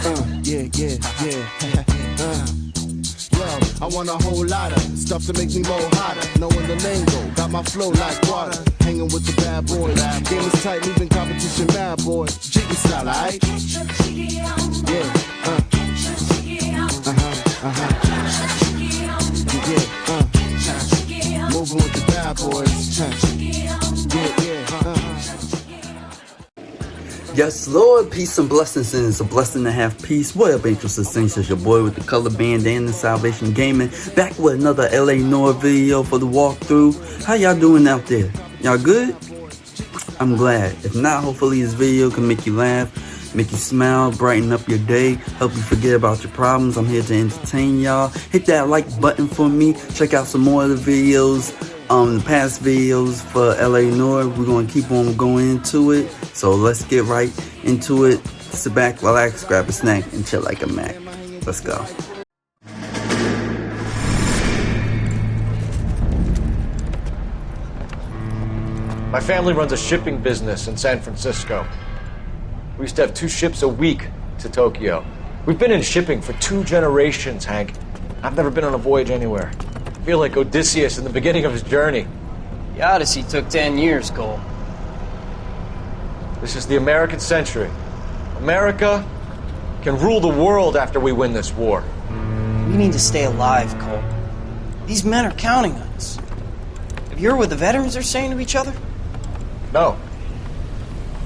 Yeah, yeah, yeah. Yo, I want a whole lot of stuff to make me more hotter. Knowing the lingo, got my flow like water. Hanging with the bad boys. Game is tight, leaving competition mad, boy. Jiggy style, aight? Yeah, yeah, moving with the bad boys. Yeah, yeah, Yes, Lord, peace and blessings, and it's a blessing to have peace. What up, Angels and Saints? It's your boy with the color bandana, Salvation Gaming, back with another LA Noire video for the walkthrough. How y'all doing out there? Y'all good? I'm glad. If not, hopefully this video can make you laugh, make you smile, brighten up your day, help you forget about your problems. I'm here to entertain y'all. Hit that like button for me. Check out some more of the videos. The past videos for LA Noire. We're going to keep on going into it. So let's get right into it. Sit back, relax, grab a snack, and chill like a Mac. Let's go. My family runs a shipping business in San Francisco. We used to have 2 ships a week to Tokyo. We've been in shipping for 2 generations, Hank. I've never been on a voyage anywhere. I feel like Odysseus in the beginning of his journey. The Odyssey took 10 years, Cole. This is the American century. America can rule the world after we win this war. We need to stay alive, Cole. These men are counting on us. Have you heard what the veterans are saying to each other? No.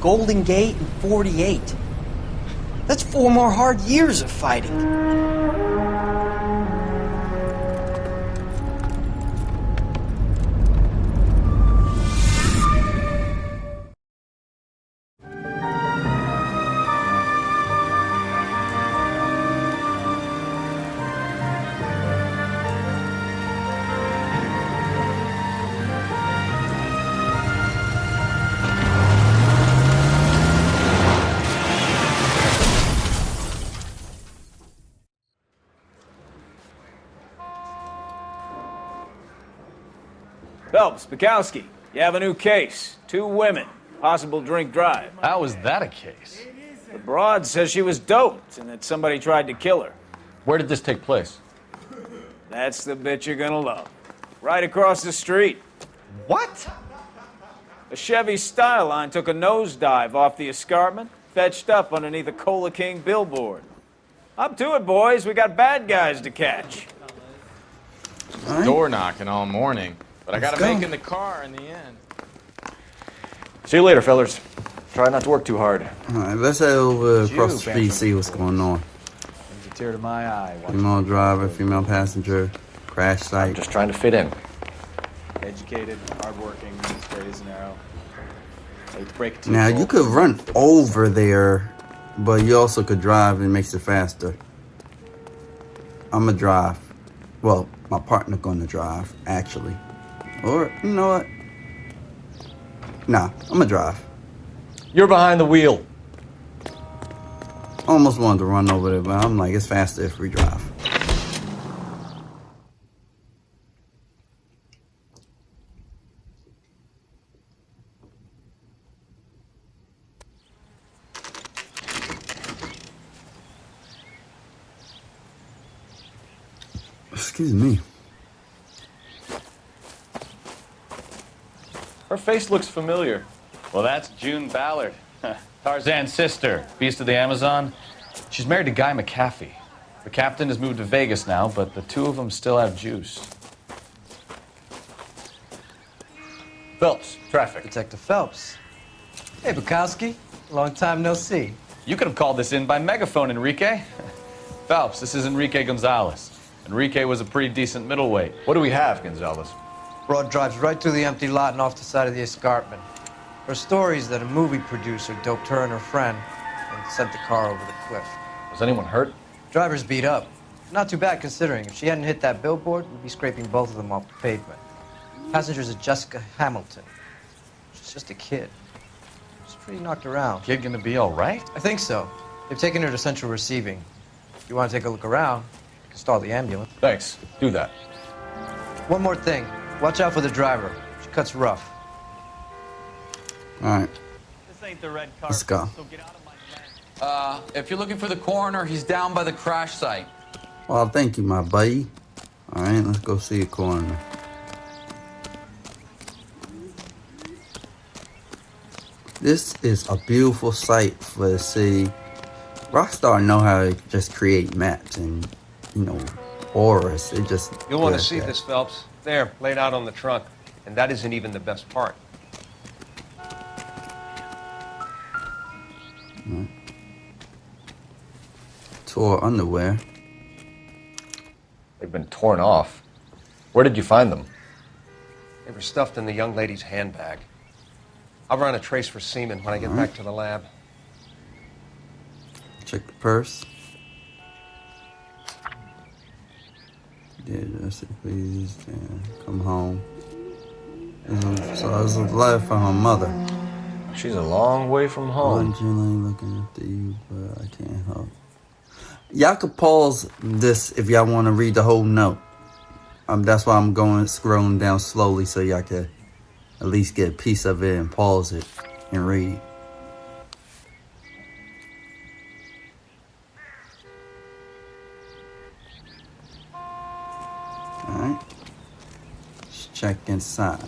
Golden Gate and 48. That's 4 more hard years of fighting. Phelps, Bukowski, you have a new case. 2 women, possible drink drive. How was that a case? The broad says she was doped and that somebody tried to kill her. Where did this take place? That's the bit you're gonna love. Right across the street. What? A Chevy Styline took a nosedive off the escarpment, fetched up underneath a Cola King billboard. Up to it, boys. We got bad guys to catch. Door knocking all morning, but I gotta make it in the car in the end. See you later, fellas. Try not to work too hard. Alright, let's head over across the street, see what's going on. Brings a tear to my eye. Female driver, female passenger, crash site. Just trying to fit in. Educated, hardworking, straight as an arrow. Hate to break it to Now, you could run over there, but you also could drive and it makes it faster. I'm gonna drive. Well, my partner gonna drive, actually. Or, you know what? Nah, I'm gonna drive. You're behind the wheel. Almost wanted to run over there, but I'm like, it's faster if we drive. Excuse me. Her face looks familiar. Well, that's June Ballard, Tarzan's sister, beast of the Amazon. She's married to Guy McAfee. The captain has moved to Vegas now, but the 2 of them still have juice. Phelps, traffic. Detective Phelps. Hey, Bukowski. Long time no see. You could have called this in by megaphone, Enrique. Phelps, this is Enrique Gonzalez. Enrique was a pretty decent middleweight. What do we have, Gonzalez? Broad drives right through the empty lot and off the side of the escarpment. Her story is that a movie producer doped her and her friend and sent the car over the cliff. Was anyone hurt? Driver's beat up. Not too bad considering. If she hadn't hit that billboard, we'd be scraping both of them off the pavement. Passenger's a Jessica Hamilton. She's just a kid. She's pretty knocked around. Kid gonna be all right? I think so. They've taken her to central receiving. If you want to take a look around, you can stall the ambulance. Thanks. Do that. One more thing. Watch out for the driver. She cuts rough. All right. This ain't the red carpet, Let's go. so get out of my lane. If you're looking for the coroner, he's down by the crash site. Well, thank you, my buddy. Alright, let's go see a coroner. This is a beautiful sight for the city. Rockstar know how to just create maps and, you know, auras. They just You'll want good to at see that. this, Phelps. There, laid out on the trunk. And that isn't even the best part. Tore underwear. They've been torn off. Where did you find them? They were stuffed in the young lady's handbag. I'll run a trace for semen when I get back to the lab. Check the purse. Yeah, that's it, please. Yeah, come home. So it's a letter from her mother. She's a long way from home. I'm generally looking after you, but I can't help. Y'all could pause this if y'all want to read the whole note. That's why I'm scrolling down slowly so y'all can at least get a piece of it and pause it and read. Alright. Let's check inside.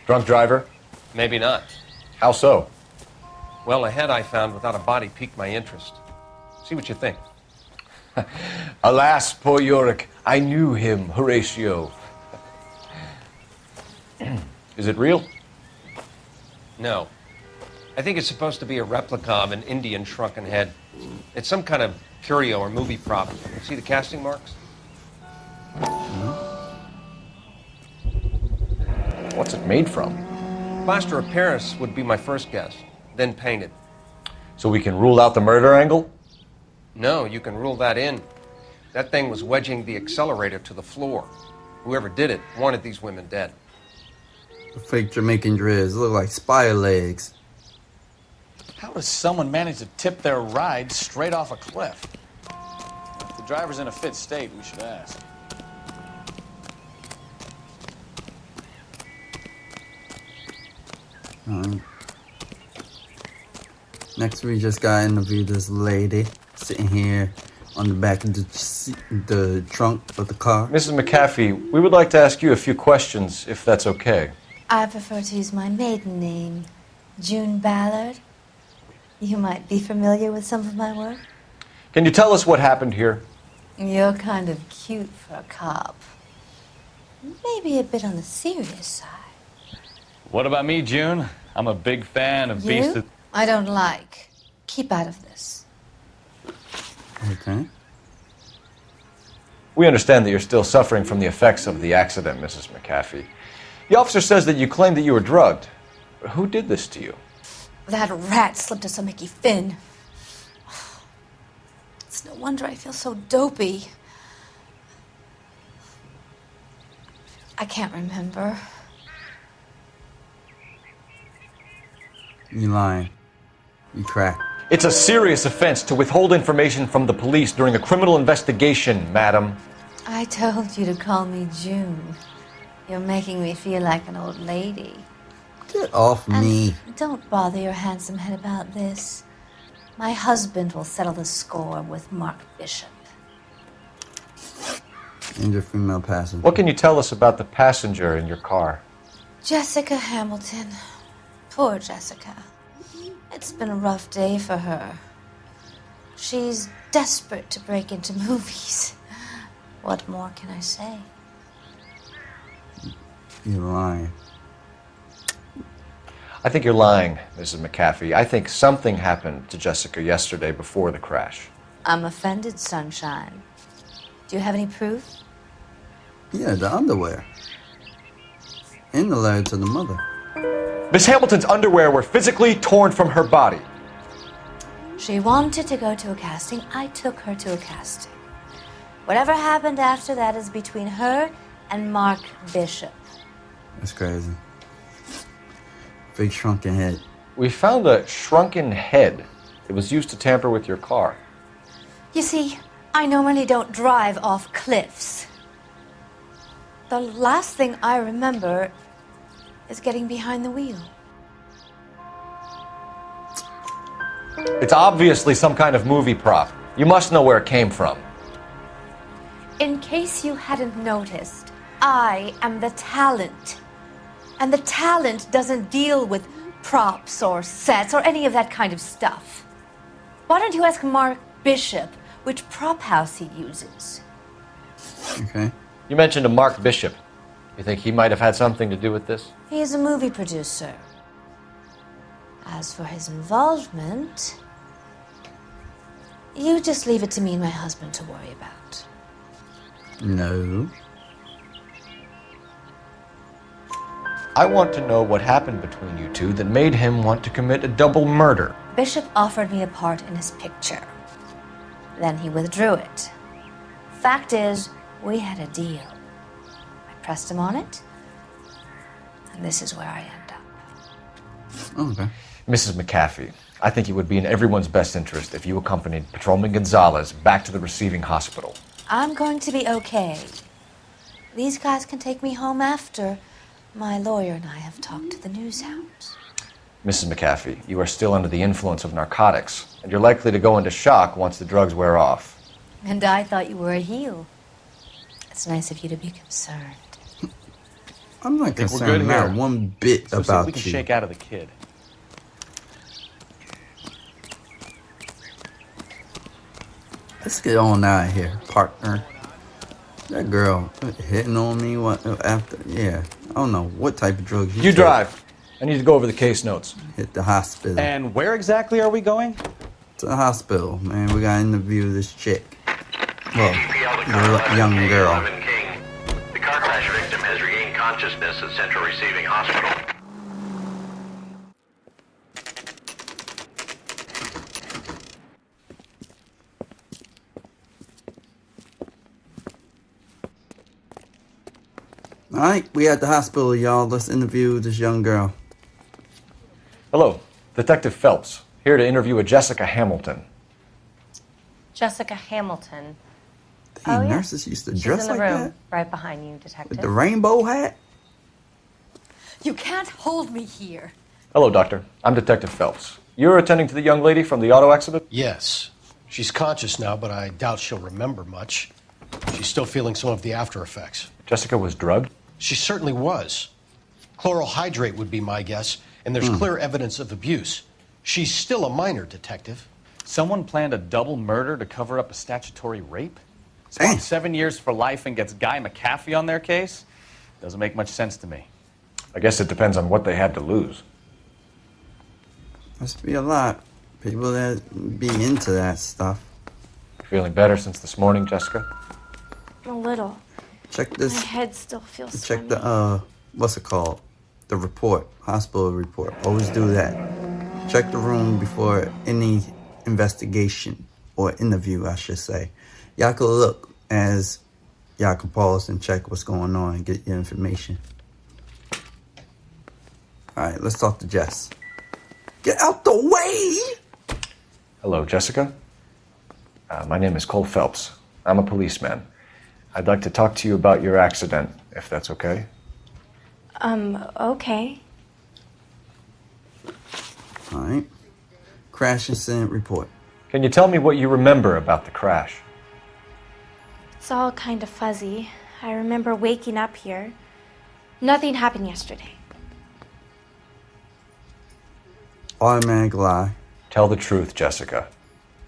Drunk driver? Maybe not. How so? Well, a head I found without a body piqued my interest. See what you think. Alas, poor Yorick, I knew him, Horatio. Is it real? No. I think it's supposed to be a replica of an Indian shrunken head. It's some kind of curio or movie prop. See the casting marks? What's it made from? Plaster of Paris would be my first guess, then painted. So we can rule out the murder angle? No, you can rule that in. That thing was wedging the accelerator to the floor. Whoever did it wanted these women dead. The fake Jamaican dreads look like spider legs. How does someone manage to tip their ride straight off a cliff? If the driver's in a fit state, we should ask. Alright. Next, we just got to interview this lady sitting here on the back of the trunk of the car. Mrs. McAfee, we would like to ask you a few questions, if that's okay. I prefer to use my maiden name, June Ballard. You might be familiar with some of my work. Can you tell us what happened here? You're kind of cute for a cop. Maybe a bit on the serious side. What about me, June? I'm a big fan of Beast You? of... I don't like. Keep out of this. Okay. We understand that you're still suffering from the effects of the accident, Mrs. McAfee. The officer says that you claimed that you were drugged. Who did this to you? That rat slipped us a Mickey Finn. It's no wonder I feel so dopey. I can't remember. You lying. You cracked. It's a serious offense to withhold information from the police during a criminal investigation, madam. I told you to call me June. You're making me feel like an old lady. Get off me. Don't bother your handsome head about this. My husband will settle the score with Mark Bishop. And your female passenger. What can you tell us about the passenger in your car? Jessica Hamilton. Poor Jessica. It's been a rough day for her. She's desperate to break into movies. What more can I say? You're lying. I think you're lying, Mrs. McAfee. I think something happened to Jessica yesterday before the crash. I'm offended, Sunshine. Do you have any proof? Yeah, the underwear. And the letter to the mother. Miss Hamilton's underwear were physically torn from her body. She wanted to go to a casting. I took her to a casting. Whatever happened after that is between her and Mark Bishop. That's crazy. Big shrunken head. We found a shrunken head. It was used to tamper with your car. You see, I normally don't drive off cliffs. The last thing I remember is getting behind the wheel. It's obviously some kind of movie prop. You must know where it came from. In case you hadn't noticed, I am the talent. And the talent doesn't deal with props or sets or any of that kind of stuff. Why don't you ask Mark Bishop which prop house he uses? Okay. You mentioned a Mark Bishop. You think he might have had something to do with this? He is a movie producer. As for his involvement, you just leave it to me and my husband to worry about. No. I want to know what happened between you two that made him want to commit a double murder. Bishop offered me a part in his picture. Then he withdrew it. Fact is, we had a deal. I pressed him on it, and this is where I end up. Okay. Mrs. McAfee, I think it would be in everyone's best interest if you accompanied Patrolman Gonzalez back to the receiving hospital. I'm going to be okay. These guys can take me home after my lawyer and I have talked to the news hounds. Mrs. McAfee, you are still under the influence of narcotics, and you're likely to go into shock once the drugs wear off. And I thought you were a heel. It's nice of you to be concerned. I'm not we're good concerned not here. one bit So see if about we can you. shake out of the kid. Let's get on out of here, partner. That girl hitting on me after, yeah. I don't know what type of drugs You took. drive. I need to go over the case notes. Hit the hospital. And where exactly are we going? To the hospital, man. We gotta interview this chick. Well, the young girl. The car crash victim has regained consciousness at Central Receiving Hospital. Alright, we at the hospital, y'all. Let's interview this young girl. Hello, Detective Phelps, here to interview a Jessica Hamilton. Jessica Hamilton. Dang, nurses used to She's dress in the like room, that? right behind you, Detective. With the rainbow hat? You can't hold me here. Hello, Doctor. I'm Detective Phelps. You're attending to the young lady from the auto accident? Yes. She's conscious now, but I doubt she'll remember much. She's still feeling some of the after effects. Jessica was drugged? She certainly was. Chloral hydrate would be my guess, and there's clear evidence of abuse. She's still a minor, Detective. Someone planned a double murder to cover up a statutory rape? Spent 7 years for life and gets Guy McAfee on their case? Doesn't make much sense to me. I guess it depends on what they had to lose. Must be a lot. People that be into that stuff. Feeling better since this morning, Jessica? A little. Check this. My head still feels Check funny. the, what's it called? The report. Hospital report. Always do that. Check the room before any investigation or interview, I should say. Y'all can look as y'all can pause and check what's going on and get your information. Alright, let's talk to Jess. Get out the way! Hello, Jessica. My name is Cole Phelps. I'm a policeman. I'd like to talk to you about your accident, if that's okay. Okay. Alright. Crash incident report. Can you tell me what you remember about the crash? It's all kind of fuzzy. I remember waking up here. Nothing happened yesterday. Automatic lie. Tell the truth, Jessica.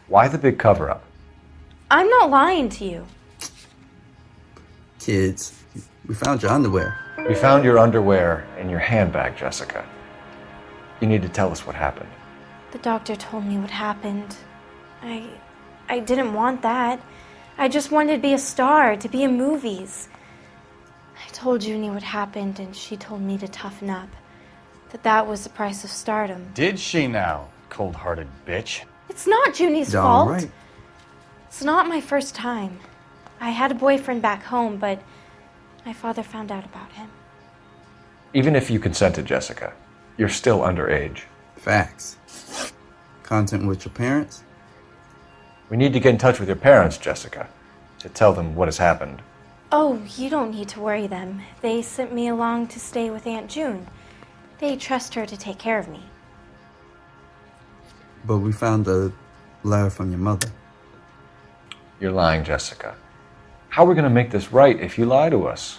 Why the big cover-up? I'm not lying to you. Kids, we found your underwear. We found your underwear in your handbag, Jessica. You need to tell us what happened. The doctor told me what happened. I didn't want that. I just wanted to be a star, to be in movies. I told Junie what happened, and she told me to toughen up. That was the price of stardom. Did she now, cold-hearted bitch? It's not Junie's Darn fault. right. It's not my first time. I had a boyfriend back home, but my father found out about him. Even if you consented, Jessica, you're still underage. Facts. Content with your parents? We need to get in touch with your parents, Jessica, to tell them what has happened. Oh, you don't need to worry them. They sent me along to stay with Aunt June. They trust her to take care of me. But we found a letter from your mother. You're lying, Jessica. How are we going to make this right if you lie to us?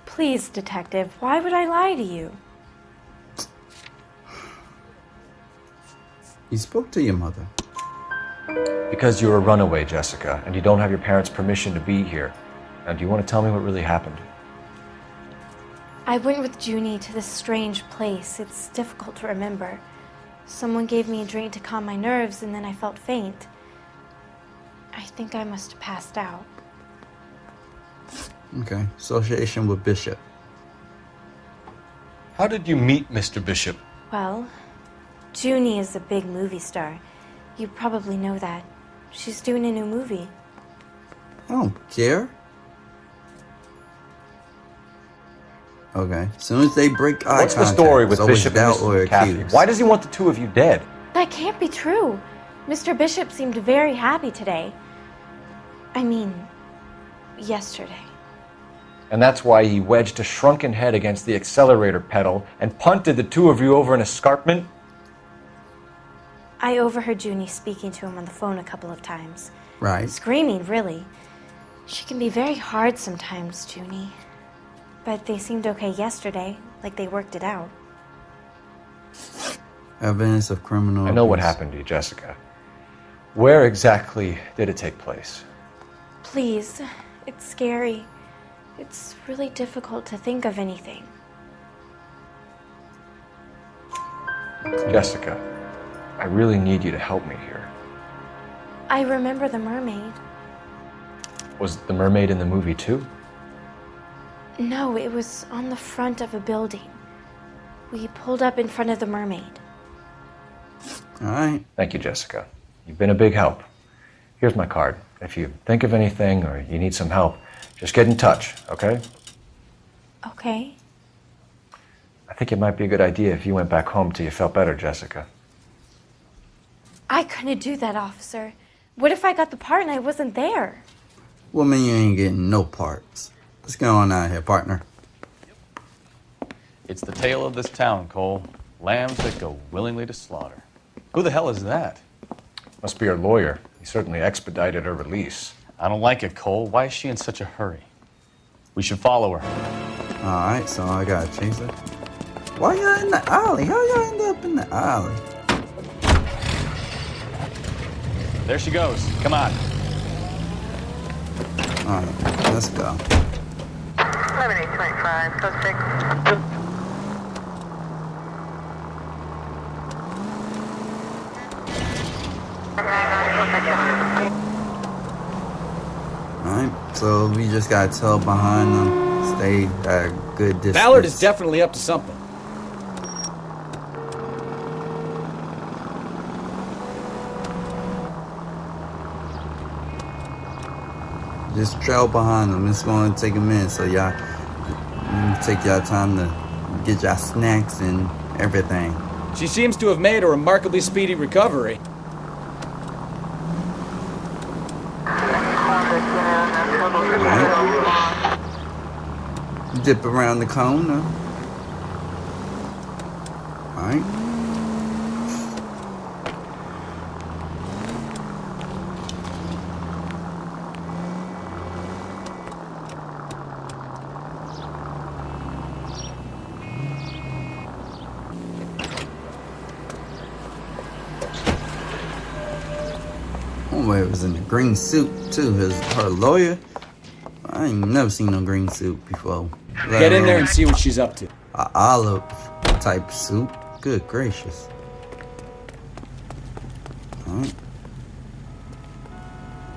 Please, Detective, why would I lie to you? You spoke to your mother. Because you're a runaway, Jessica, and you don't have your parents' permission to be here. Now, do you want to tell me what really happened? I went with Junie to this strange place. It's difficult to remember. Someone gave me a drink to calm my nerves, and then I felt faint. I think I must have passed out. Okay. Association with Bishop. How did you meet Mr. Bishop? Well, Junie is a big movie star. You probably know that. She's doing a new movie. I don't care. Okay. As soon as they break eye What's contact, the story with it's always Bishop doubt and or Mrs. Cathy? accused. Why does he want the two of you dead? That can't be true. Mr. Bishop seemed very happy today. I mean, yesterday. And that's why he wedged a shrunken head against the accelerator pedal and punted the two of you over an escarpment? I overheard Junie speaking to him on the phone a couple of times. Right. Screaming, really. She can be very hard sometimes, Junie. But they seemed okay yesterday, like they worked it out. Evidence of criminal I know what abuse. happened to you, Jessica. Where exactly did it take place? Please, it's scary. It's really difficult to think of anything. Jessica, I really need you to help me here. I remember the mermaid. Was the mermaid in the movie too? No, it was on the front of a building. We pulled up in front of the mermaid. All right. Thank you, Jessica. You've been a big help. Here's my card. If you think of anything or you need some help, just get in touch, okay? Okay. I think it might be a good idea if you went back home till you felt better, Jessica. I couldn't do that, officer. What if I got the part and I wasn't there? Woman, you ain't getting no parts. What's going on here, partner? It's the tale of this town, Cole. Lambs that go willingly to slaughter. Who the hell is that? Must be her lawyer. He certainly expedited her release. I don't like it, Cole. Why is she in such a hurry? We should follow her. Alright, so I gotta chase her. Why y'all in the alley? How y'all end up in the alley? There she goes. Come on. Alright, let's go. 7825, suspect. Alright, so we just gotta tell behind them, stay at a good distance. Ballard is definitely up to something. Just trail behind them. It's gonna take a minute, so y'all take y'all time to get y'all snacks and everything. She seems to have made a remarkably speedy recovery. Right. Dip around the cone. Alright. It was in a green suit too. Her lawyer. I ain't never seen no green suit before. Get in there and see what she's up to. A olive type suit. Good gracious. Alright.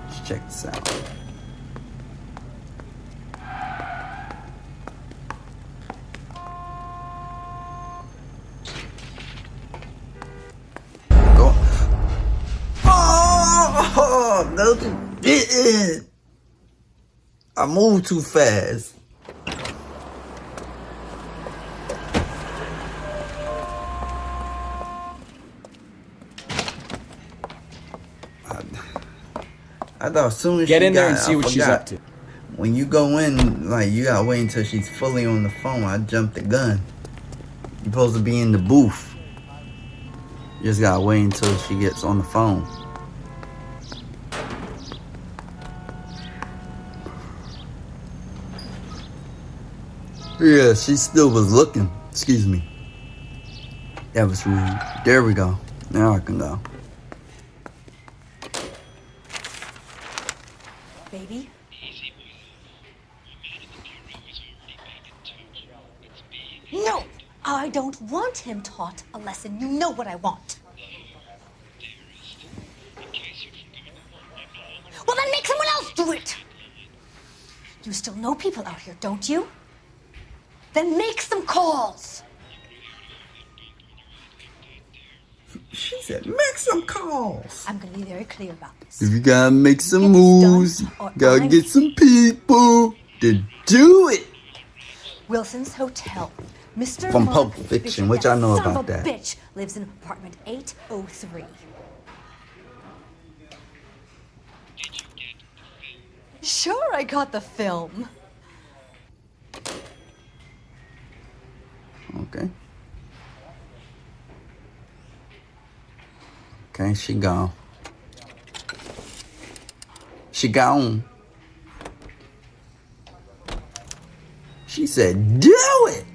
Let's check this out. No, you didn't. I moved too fast. I thought as soon as Get she in there got and it, see I what she's forgot. up to. When you go in, like, you gotta wait until she's fully on the phone. I jumped the gun. You're supposed to be in the booth. You just gotta wait until she gets on the phone. Yeah, she still was looking. Excuse me. That was rude. There we go. Now I can go. Baby? No! I don't want him taught a lesson. You know what I want. Well, then make someone else do it! You still know people out here, don't you? Then make some calls! She said, make some calls. I'm gonna be very clear about this. If you gotta make some moves, gotta get some people to do it. Wilson's Hotel. Mr. From Mark Pulp Fiction, Bishop, which I know son about of a that. bitch lives in apartment 803. Sure, I got the film. Okay. Okay, she gone. She gone. She said, do it!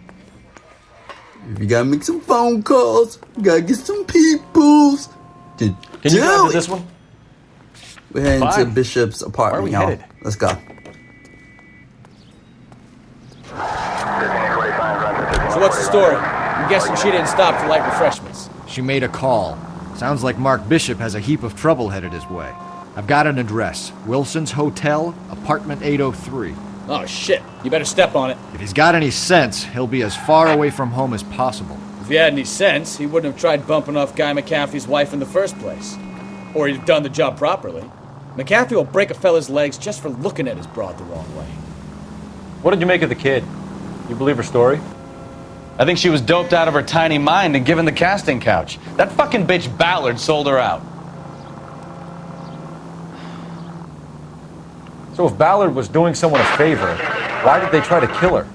If you gotta make some phone calls, you gotta get some peoples to Can you do go it. to this one? We're heading to Fine. Bishop's apartment, Where are we y'all. headed? Let's go. So what's the story? I'm guessing she didn't stop for light refreshments. She made a call. Sounds like Mark Bishop has a heap of trouble headed his way. I've got an address. Wilson's Hotel, apartment 803. Oh shit, you better step on it. If he's got any sense, he'll be as far away from home as possible. If he had any sense, he wouldn't have tried bumping off Guy McAfee's wife in the first place. Or he'd have done the job properly. McAfee will break a fella's legs just for looking at his broad the wrong way. What did you make of the kid? You believe her story? I think she was doped out of her tiny mind and given the casting couch. That fucking bitch Ballard sold her out. So if Ballard was doing someone a favor, why did they try to kill her?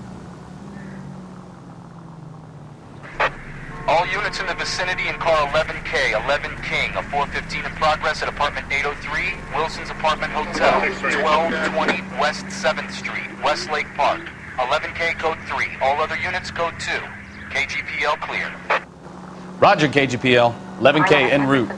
All units in the vicinity in car 11K, 11 King, a 415 in progress at apartment 803, Wilson's Apartment Hotel, 1220 West 7th Street, Westlake Park. 11K code 3, all other units code 2. KGPL clear. Roger, KGPL. 11K en route.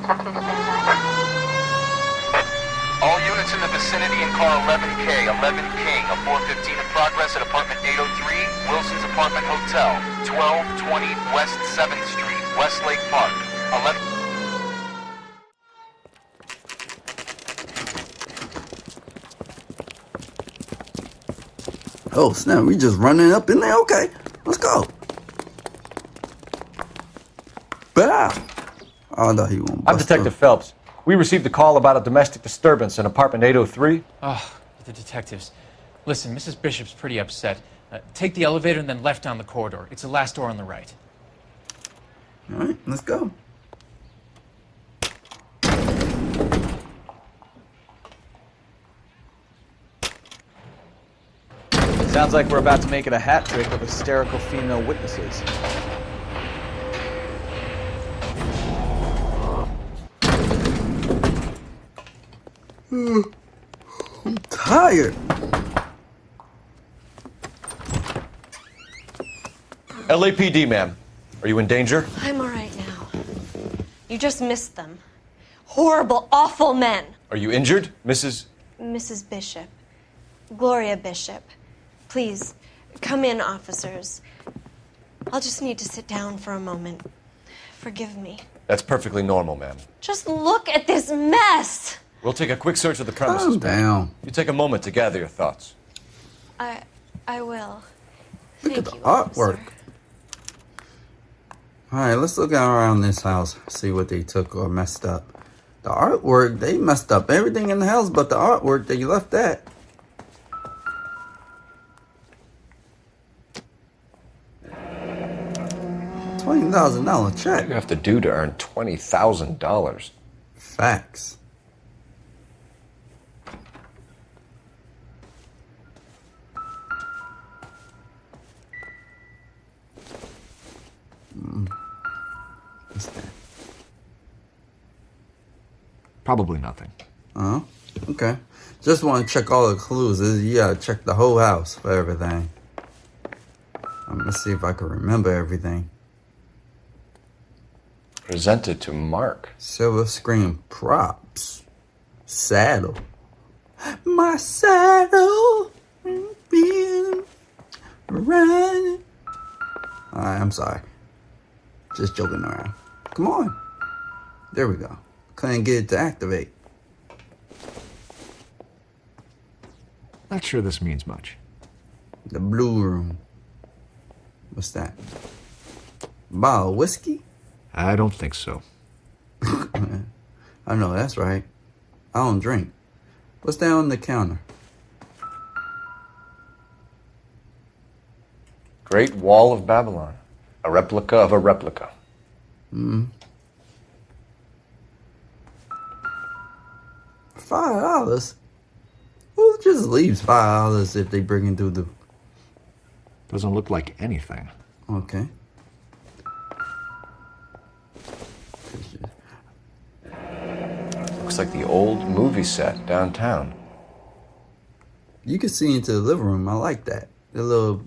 All units in the vicinity in car 11K, 11 King, a 415 in progress at apartment 803, Wilson's Apartment Hotel, 1220 West 7th Street, Westlake Park. 11... Oh snap, we just running up in there? Okay, let's go. Bah! Oh, no, he won't. I'm Detective Phelps. We received a call about a domestic disturbance in apartment 803. Oh, the detectives. Listen, Mrs. Bishop's pretty upset. Take the elevator and then left down the corridor. It's the last door on the right. All right, let's go. Sounds like we're about to make it a hat trick of hysterical female witnesses. I'm tired. LAPD, ma'am. Are you in danger? I'm all right now. You just missed them. Horrible, awful men. Are you injured, Mrs. Mrs. Bishop. Gloria Bishop. Please, come in, officers. I'll just need to sit down for a moment. Forgive me. That's perfectly normal, ma'am. Just look at this mess! We'll take a quick search of the premises. Calm down. You take a moment to gather your thoughts. I will. Look at the artwork. Alright, let's look around this house, see what they took or messed up. The artwork, they messed up everything in the house, but the artwork, they left that. $20,000 check. What do you have to do to earn $20,000? Facts. What's that? Probably nothing. Oh, okay. Just want to check all the clues. You gotta check the whole house for everything. I'm gonna see if I can remember everything. Presented to Mark. Silver screen props. Saddle. My saddle. Being right. Alright, I'm sorry. Just joking around. Come on. There we go. Couldn't get it to activate. Not sure this means much. The blue room. What's that? Bottle of whiskey? I don't think so. I know, that's right. I don't drink. What's that on the counter? Great Wall of Babylon. A replica of a replica. $5. Who just leaves $5 if they bring it through the... Doesn't look like anything. Okay. Looks like the old movie set downtown. You can see into the living room. I like that. The little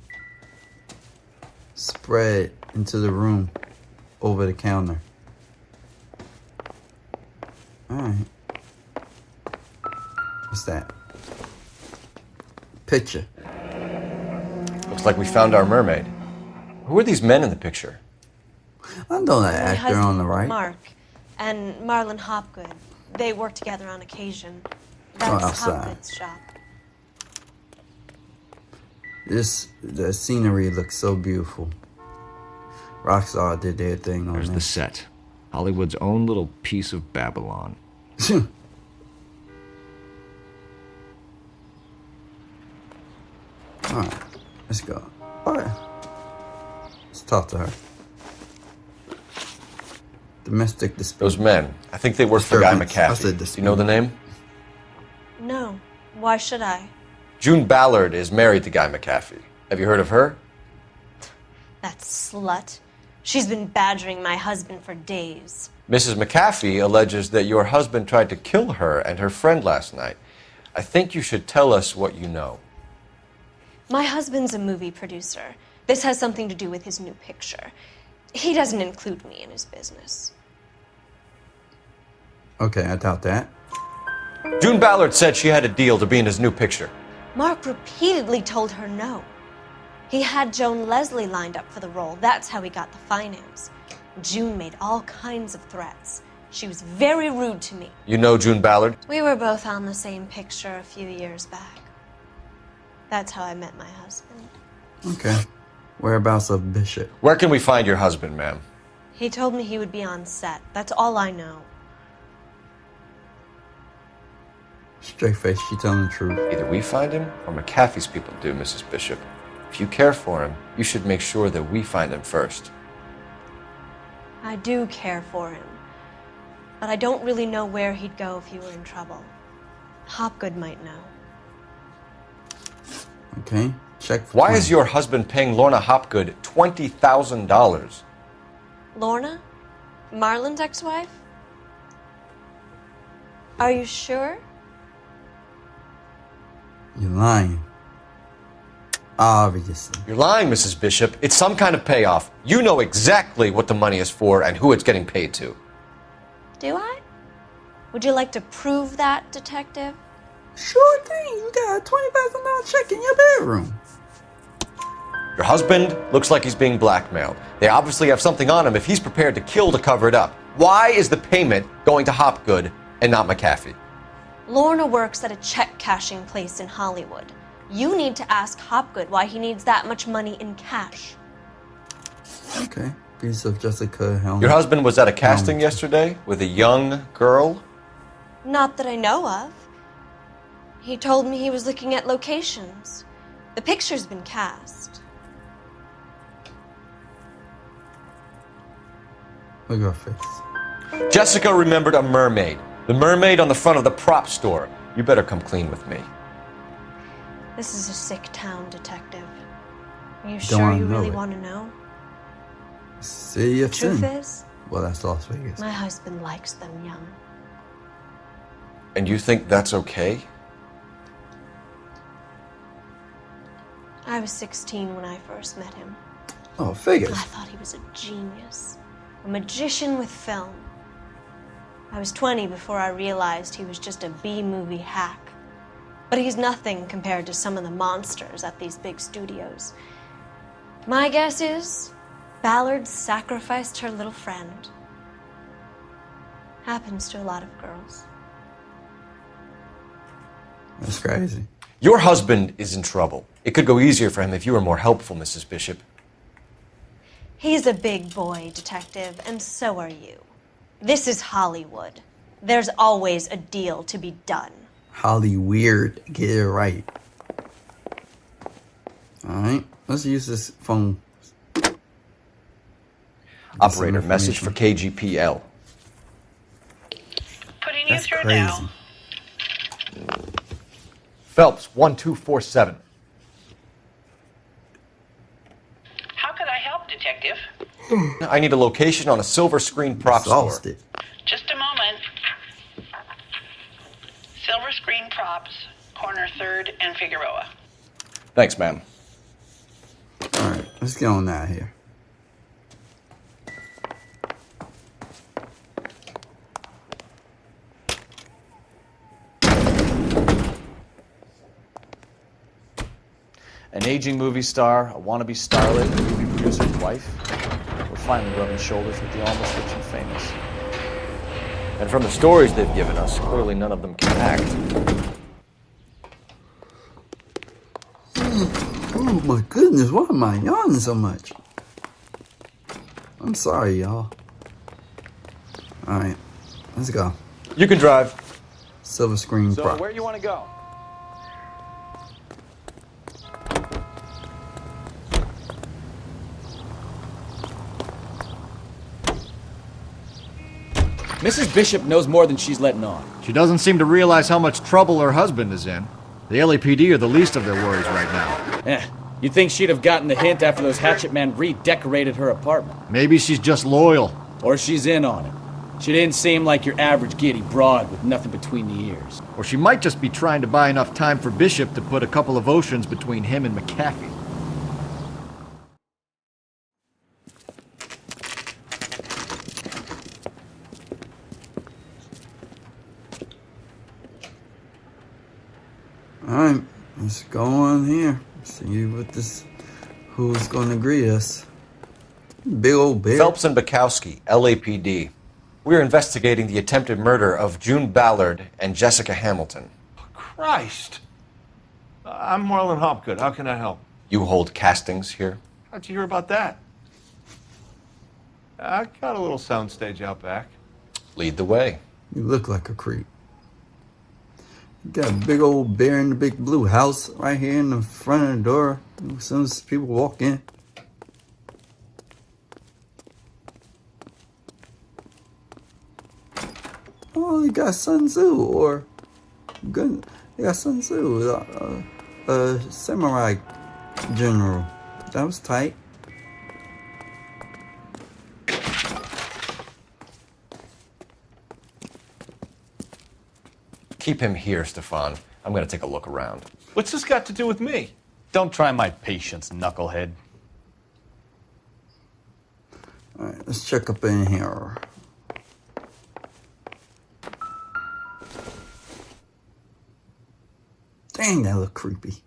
spread into the room over the counter. Alright. What's that? Picture. Looks like we found our mermaid. Who are these men in the picture? I know that My actor husband, on the right. Mark, and Marlon Hopgood. They work together on occasion. Oh, That's outside. Hopgood's shop. The scenery looks so beautiful. Rockstar did their thing on There's the this. set. Hollywood's own little piece of Babylon. Alright, let's go. Alright. Let's talk to her. Domestic dispute. Those men. I think they work for Guy Disturbance. I said McAfee. Do dispute. you know the name? No. Why should I? June Ballard is married to Guy McAfee. Have you heard of her? That slut. She's been badgering my husband for days. Mrs. McAfee alleges that your husband tried to kill her and her friend last night. I think you should tell us what you know. My husband's a movie producer. This has something to do with his new picture. He doesn't include me in his business. Okay, I doubt that. June Ballard said she had a deal to be in his new picture. Mark repeatedly told her no. He had Joan Leslie lined up for the role. That's how he got the finance. June made all kinds of threats. She was very rude to me. You know June Ballard? We were both on the same picture a few years back. That's how I met my husband. Okay. Whereabouts of Bishop? Where can we find your husband, ma'am? He told me he would be on set. That's all I know. Straight face, she telling the truth. Either we find him or McAfee's people do, Mrs. Bishop. If you care for him, you should make sure that we find him first. I do care for him. But I don't really know where he'd go if he were in trouble. Hopgood might know. Okay, check for Why 20. is your husband paying Lorna Hopgood $20,000? Lorna? Marlon's ex-wife? Are you sure? You're lying. Obviously. You're lying, Mrs. Bishop. It's some kind of payoff. You know exactly what the money is for and who it's getting paid to. Do I? Would you like to prove that, detective? Sure thing. You got a $20,000 check in your bedroom. Your husband looks like he's being blackmailed. They obviously have something on him if he's prepared to kill to cover it up. Why is the payment going to Hopgood and not McAfee? Lorna works at a check cashing place in Hollywood. You need to ask Hopgood why he needs that much money in cash. Okay. Piece of Jessica Helm. Your husband was at a casting yesterday with a young girl? Not that I know of. He told me he was looking at locations. The picture's been cast. Look at her face. Jessica remembered a mermaid. The mermaid on the front of the prop store. You better come clean with me. This is a sick town, detective. Are you Don't sure wanna you know really it. want to know? City of Truth Sin. is, Well, that's Las Vegas. my husband likes them young. And you think that's okay? I was 16 when I first met him. Oh, figures. I thought he was a genius, a magician with film. I was 20 before I realized he was just a B-movie hack. But he's nothing compared to some of the monsters at these big studios. My guess is Ballard sacrificed her little friend. Happens to a lot of girls. That's crazy. Your husband is in trouble. It could go easier for him if you were more helpful, Mrs. Bishop. He's a big boy, detective, and so are you. This is Hollywood. There's always a deal to be done. Holly weird. Get it right. Alright, let's use this phone. Operator, message for KGPL. Putting That's you through crazy. now. Phelps, 1247. How could I help, Detective? I need a location on a silver screen prop store. Exhausted. Just a moment. Silver Screen Props, corner 3rd and Figueroa. Thanks, ma'am. Alright, let's get on out of here. An aging movie star, a wannabe starlet, a movie producer's wife. We're finally rubbing shoulders with the almost rich and famous. And from the stories they've given us, clearly none of them can act. Oh my goodness, why am I yawning so much? I'm sorry, y'all. Alright, let's go. You can drive. Silver screen So, prop. where you want to go? Mrs. Bishop knows more than she's letting on. She doesn't seem to realize how much trouble her husband is in. The LAPD are the least of their worries right now. You'd think she'd have gotten the hint after those hatchet men redecorated her apartment. Maybe she's just loyal. Or she's in on it. She didn't seem like your average giddy broad with nothing between the ears. Or she might just be trying to buy enough time for Bishop to put a couple of oceans between him and McAfee. Alright, let's go on here. See what this, who's going to greet us. Big old bear. Phelps and Bukowski, LAPD. We're investigating the attempted murder of June Ballard and Jessica Hamilton. Christ. I'm Marlon Hopgood. How can I help? You hold castings here? How'd you hear about that? I got a little soundstage out back. Lead the way. You look like a creep. You got a big old bear in the big blue house right here in the front of the door as soon as people walk in. Oh, you got Sun Tzu, or good. You got Sun Tzu, a samurai general. That was tight. Keep him here, Stefan. I'm going to take a look around. What's this got to do with me? Don't try my patience, knucklehead. Alright, let's check up in here. Dang, that look creepy.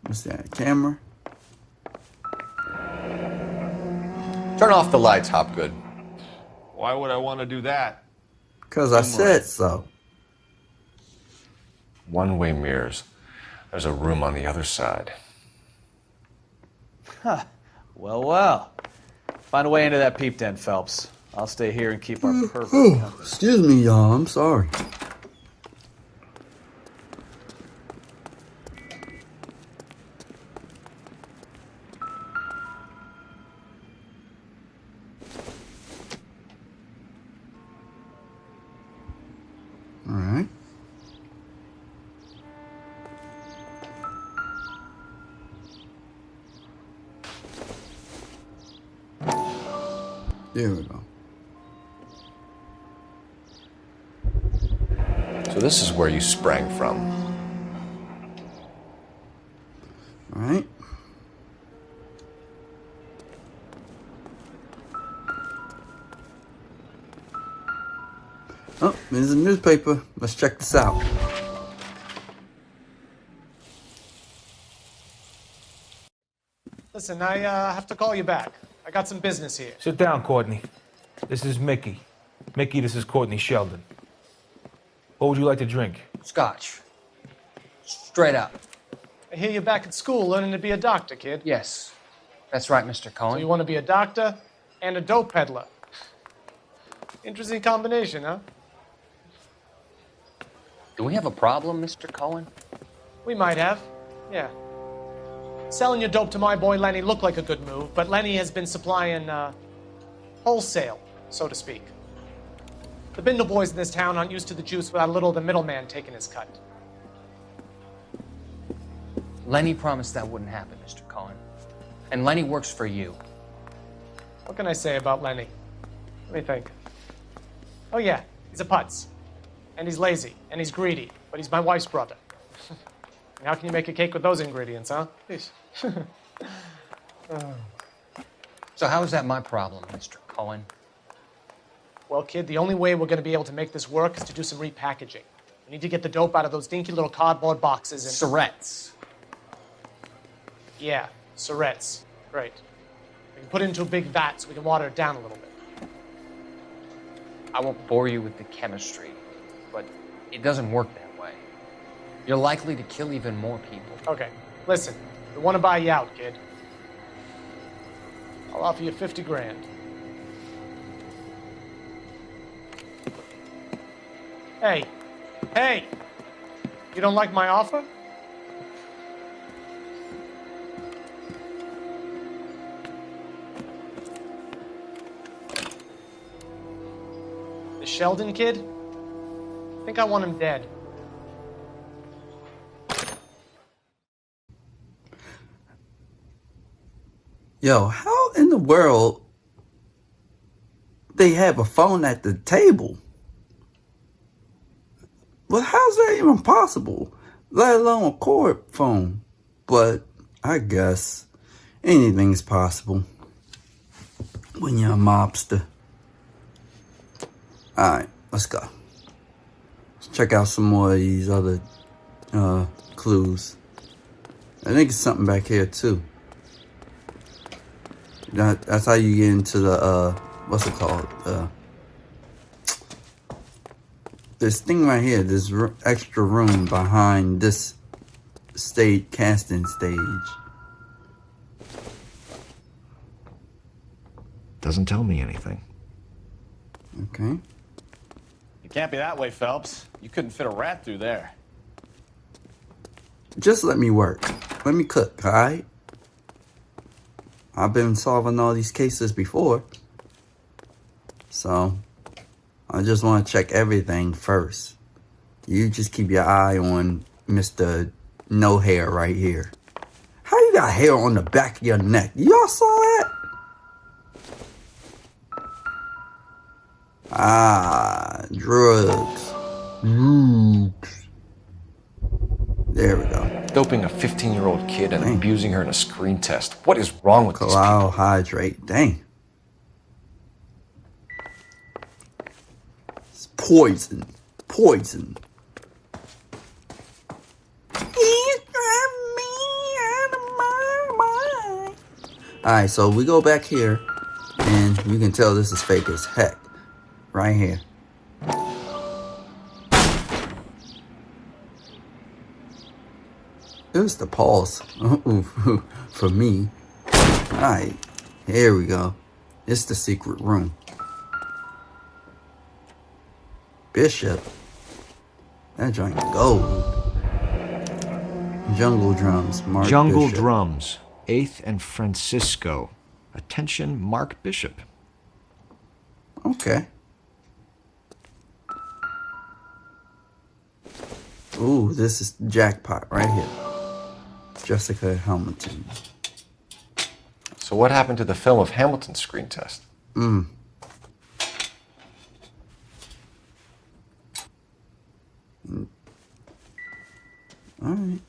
What's that, camera? Turn off the lights, Hopgood. Why would I want to do that? Because I said so. One-way mirrors. There's a room on the other side. Huh. Well, well. Find a way into that peep den, Phelps. I'll stay here and keep our perfect company. Excuse me, y'all. I'm sorry. All right. There we go. So this is where you sprang from. All right. Oh, there's a newspaper. Let's check this out. Listen, I have to call you back. I got some business here. Sit down, Courtney. This is Mickey. Mickey, this is Courtney Sheldon. What would you like to drink? Scotch. Straight up. I hear you're back at school learning to be a doctor, kid. Yes. That's right, Mr. Cohen. So you want to be a doctor and a dope peddler. Interesting combination, huh? Do we have a problem, Mr. Cohen? We might have, yeah. Selling your dope to my boy Lenny looked like a good move, but Lenny has been supplying, wholesale, so to speak. The Bindle boys in this town aren't used to the juice without a little of the middleman taking his cut. Lenny promised that wouldn't happen, Mr. Cohen. And Lenny works for you. What can I say about Lenny? Let me think. Oh yeah, he's a putz. And he's lazy, and he's greedy, but he's my wife's brother. And how can you make a cake with those ingredients, huh? So how is that my problem, Mr. Cohen? Well, kid, the only way we're going to be able to make this work is to do some repackaging. We need to get the dope out of those dinky little cardboard boxes and... Surrettes. Yeah, surrettes. Great. We can put it into a big vat so we can water it down a little bit. I won't bore you with the chemistry, but it doesn't work that way. You're likely to kill even more people. Okay, listen. We want to buy you out, kid. I'll offer you 50 grand. Hey, hey! You don't like my offer? The Sheldon kid? I think I want him dead. Yo, how in the world they have a phone at the table? Well, how's that even possible? Let alone a cord phone. But I guess anything's possible when you're a mobster. Alright, let's go. Let's check out some more of these other clues. I think it's something back here too. That's how you get into the what's it called? This thing right here, this extra room behind this casting stage. Doesn't tell me anything. Okay. It can't be that way, Phelps. You couldn't fit a rat through there. Just let me work. Let me cook, alright? I've been solving all these cases before. So, I just want to check everything first. You just keep your eye on Mr. No Hair right here. How you got hair on the back of your neck? Y'all saw that? Ah, drugs. There we go. Doping a 15-year-old kid and abusing her in a screen test. What is wrong with these people? Hydrate. Dang. It's poison. Poison. Alright, so we go back here, and you can tell this is fake as heck. Right here. It was the pause for me. Alright, here we go. It's the secret room. Bishop. That joint gold. Jungle drums. Mark Jungle Bishop. drums. 8th and Francisco. Attention, Mark Bishop. Okay. Ooh, this is jackpot right here. Jessica Hamilton. So what happened to the film of Hamilton's screen test? Alright.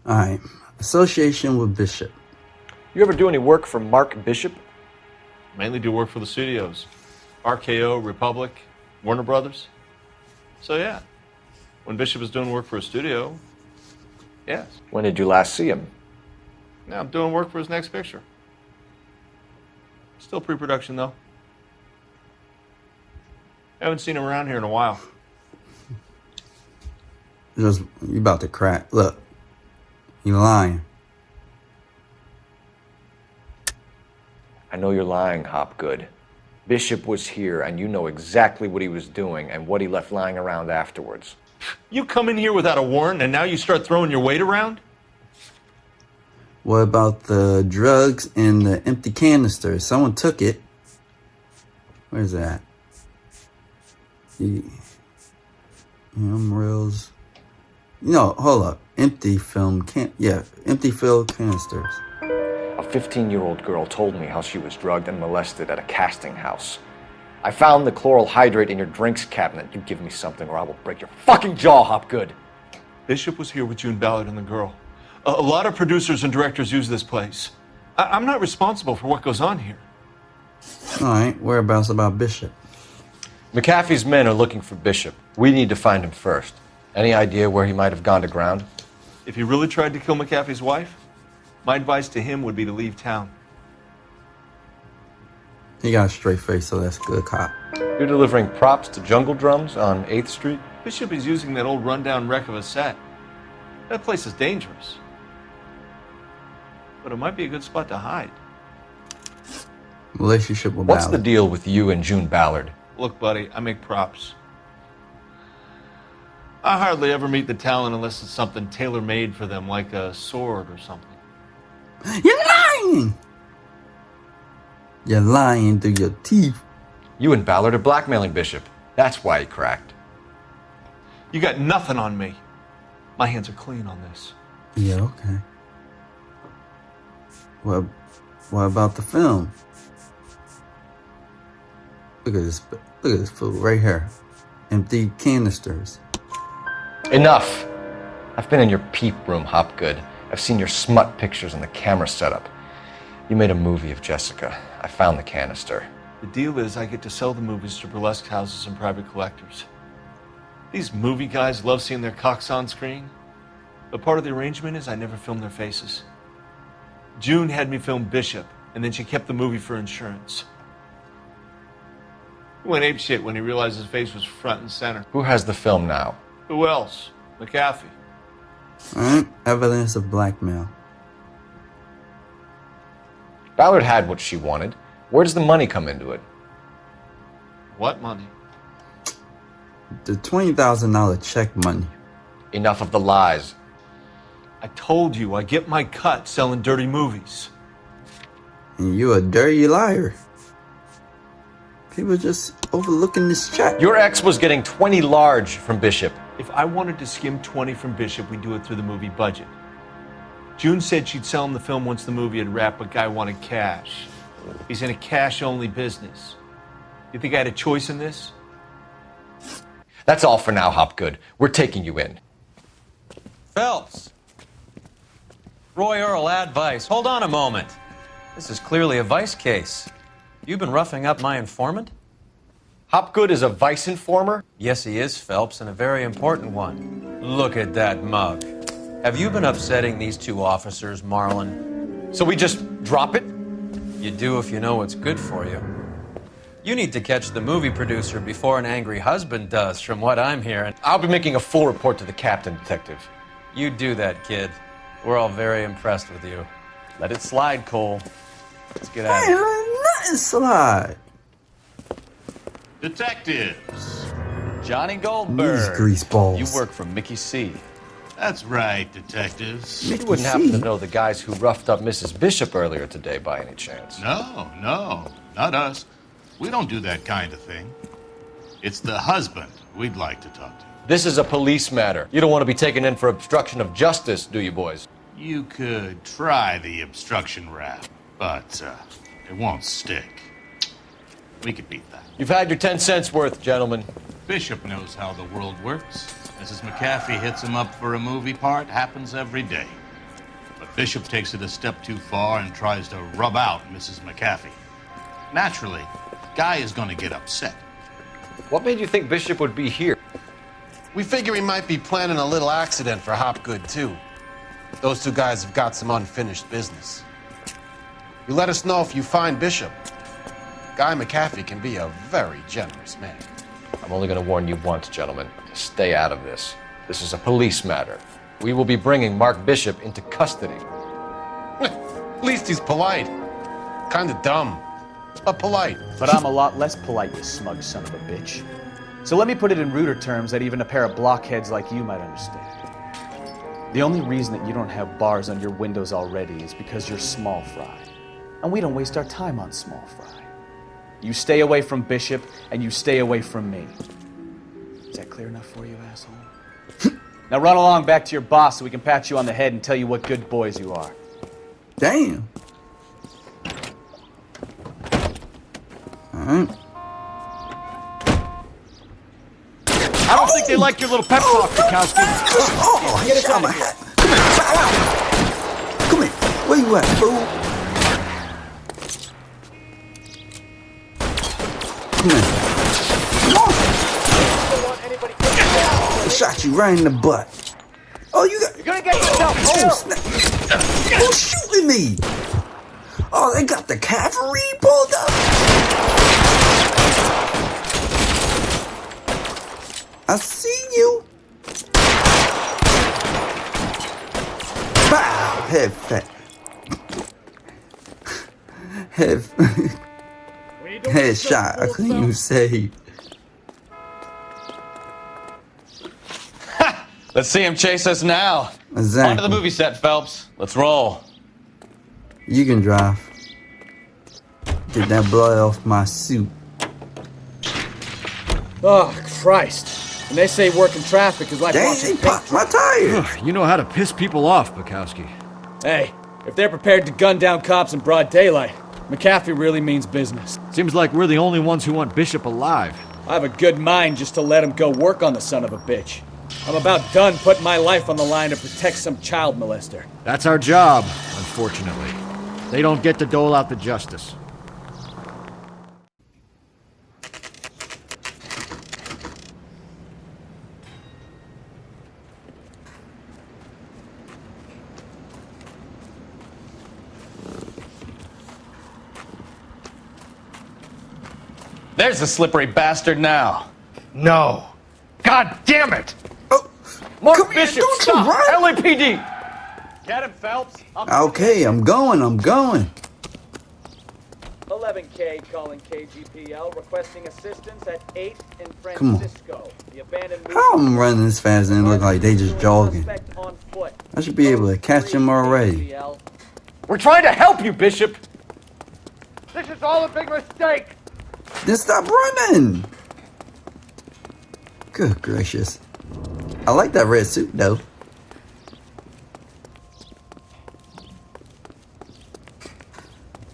Alright. Association with Bishop. You ever do any work for Mark Bishop? Mainly do work for the studios. RKO, Republic, Warner Brothers. So yeah, when Bishop is doing work for a studio, yes. When did you last see him? Now I'm doing work for his next picture. Still pre-production though. Haven't seen him around here in a while. You about to crack. Look. You lying. I know you're lying, Hopgood. Bishop was here, and you know exactly what he was doing and what he left lying around afterwards. You come in here without a warrant, and now you start throwing your weight around? What about the drugs in the empty canisters? Someone took it. Where's that? Reels. No, hold up. Empty film empty filled canisters. A 15-year-old girl told me how she was drugged and molested at a casting house. I found the chloral hydrate in your drinks cabinet. You give me something or I will break your fucking jaw, Hopgood. Bishop was here with June Ballard and the girl. A lot of producers and directors use this place. I'm not responsible for what goes on here. Alright, whereabouts about Bishop? McAfee's men are looking for Bishop. We need to find him first. Any idea where he might have gone to ground? If he really tried to kill McAfee's wife, my advice to him would be to leave town. He got a straight face, so that's good cop. You're delivering props to Jungle Drums on 8th Street? Bishop is using that old rundown wreck of a set. That place is dangerous. But it might be a good spot to hide. Relationship with What's Ballard. the deal with you and June Ballard? Look, buddy, I make props. I hardly ever meet the talent unless it's something tailor-made for them, like a sword or something. You're lying! You're lying through your teeth. You and Ballard are blackmailing Bishop. That's why he cracked. You got nothing on me. My hands are clean on this. Yeah, okay. Well, what about the film? Look at this food right here. Empty canisters. Enough! I've been in your peep room, Hopgood. I've seen your smut pictures and the camera setup. You made a movie of Jessica. I found the canister. The deal is I get to sell the movies to burlesque houses and private collectors. These movie guys love seeing their cocks on screen. But part of the arrangement is I never film their faces. June had me film Bishop, and then she kept the movie for insurance. He went apeshit when he realized his face was front and center. Who has the film now? Who else? McAfee. Alright, evidence of blackmail. Ballard had what she wanted. Where does the money come into it? What money? The $20,000 check money. Enough of the lies. I told you, I get my cut selling dirty movies. And you a dirty liar. People just overlooking this check. Your ex was getting 20 large from Bishop. If I wanted to skim 20 from Bishop, we'd do it through the movie budget. June said she'd sell him the film once the movie had wrapped, but Guy wanted cash. He's in a cash-only business. You think I had a choice in this? That's all for now, Hopgood. We're taking you in. Phelps! Roy Earl, advice. Hold on a moment. This is clearly a vice case. You've been roughing up my informant? Hopgood is a vice informer? Yes, he is, Phelps, and a very important one. Look at that mug. Have you been upsetting these two officers, Marlon? So we just drop it? You do if you know what's good for you. You need to catch the movie producer before an angry husband does, from what I'm hearing. I'll be making a full report to the captain, detective. You do that, kid. We're all very impressed with you. Let it slide, Cole. Let's get at it. Nothing slide. Detectives. Johnny Goldberg. These greaseballs. You work for Mickey C. That's right, detectives. You wouldn't happen to know the guys who roughed up Mrs. Bishop earlier today by any chance? No, not us. We don't do that kind of thing. It's the husband we'd like to talk to. This is a police matter. You don't want to be taken in for obstruction of justice, do you, boys? You could try the obstruction rap, but it won't stick. We could beat that. You've had your 10 cents worth, gentlemen. Bishop knows how the world works. Mrs. McAfee hits him up for a movie part. Happens every day. But Bishop takes it a step too far and tries to rub out Mrs. McAfee. Naturally, Guy is going to get upset. What made you think Bishop would be here? We figure he might be planning a little accident for Hopgood, too. Those two guys have got some unfinished business. You let us know if you find Bishop. Guy McAfee can be a very generous man. I'm only going to warn you once, gentlemen. Stay out of this. This is a police matter. We will be bringing Mark Bishop into custody. At least he's polite. Kind of dumb, but polite. But I'm a lot less polite, you smug son of a bitch. So let me put it in ruder terms that even a pair of blockheads like you might understand. The only reason that you don't have bars on your windows already is because you're small fry. And we don't waste our time on small fry. You stay away from Bishop, and you stay away from me. Is that clear enough for you, asshole? Now run along back to your boss so we can pat you on the head and tell you what good boys you are. Damn. Alright. I don't think they like your little pep talk, Bukowski. Oh, he shot my hat. Come here, bow out. Come here. Where you at, fool? Come here. I shot you right in the butt. Oh, you got... You're gonna get yourself killed. Snap. Who's shooting me? Oh, they got the cavalry pulled up. I see you. Bow! Head fat. Headshot. I couldn't even say. Let's see him chase us now. Exactly. On to the movie set, Phelps. Let's roll. You can drive. Get that blood off my suit. Oh, Christ. And they say working traffic is like watching popped my tire. You know how to piss people off, Bukowski. Hey, if they're prepared to gun down cops in broad daylight, McAfee really means business. Seems like we're the only ones who want Bishop alive. I have a good mind just to let him go work on the son of a bitch. I'm about done putting my life on the line to protect some child molester. That's our job, unfortunately. They don't get to dole out the justice. There's the slippery bastard now. No. God damn it! Mark Bishop, stop! LAPD! Get him, Phelps. Okay, I'm going. 11K calling KGPL, requesting assistance at 8 in Come on. Francisco. The abandoned How I'm running this fast and it look like they just jogging? I should be able to catch them already. We're trying to help you, Bishop. This is all a big mistake! Then stop running! Good gracious. I like that red suit though.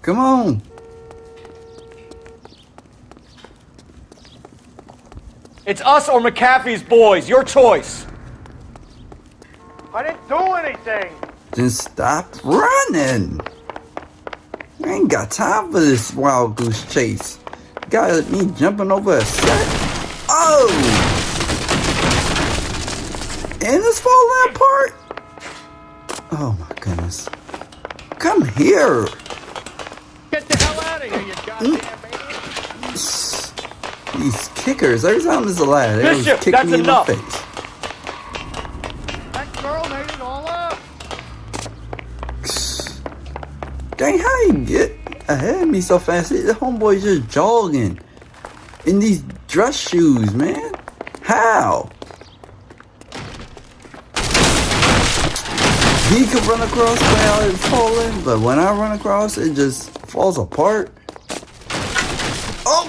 Come on. It's us or McAfee's boys. Your choice. I didn't do anything! Then stop running. I ain't got time for this wild goose chase. Got me jumping over a set. Oh! And it's falling apart. Oh my goodness. Come here. Get the hell out of here, you goddamn maniac! These kickers, every time there's a lad, they always Bishop, kick that's me in enough. the face. That girl made it all up! Dang, how you get ahead of me so fast? The homeboy just jogging in these dress shoes, man. How? he could run across without it falling, but when I run across, it just falls apart. Oh!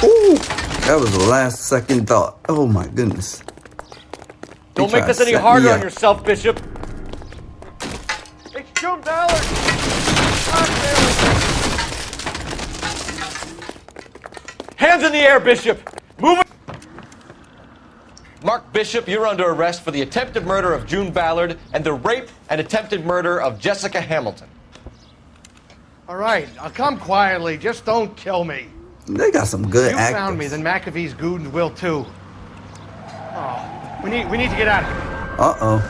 Ooh! That was the last second thought. Oh my goodness. Don't make this any harder on yourself, Bishop. It's June Ballard! Hands in the air, Bishop! Move it! Mark Bishop, you're under arrest for the attempted murder of June Ballard and the rape and attempted murder of Jessica Hamilton. All right, I'll come quietly. Just don't kill me. They got some good You actors. found me, then McAfee's goons will too. Oh, we need to get out of here. Uh-oh.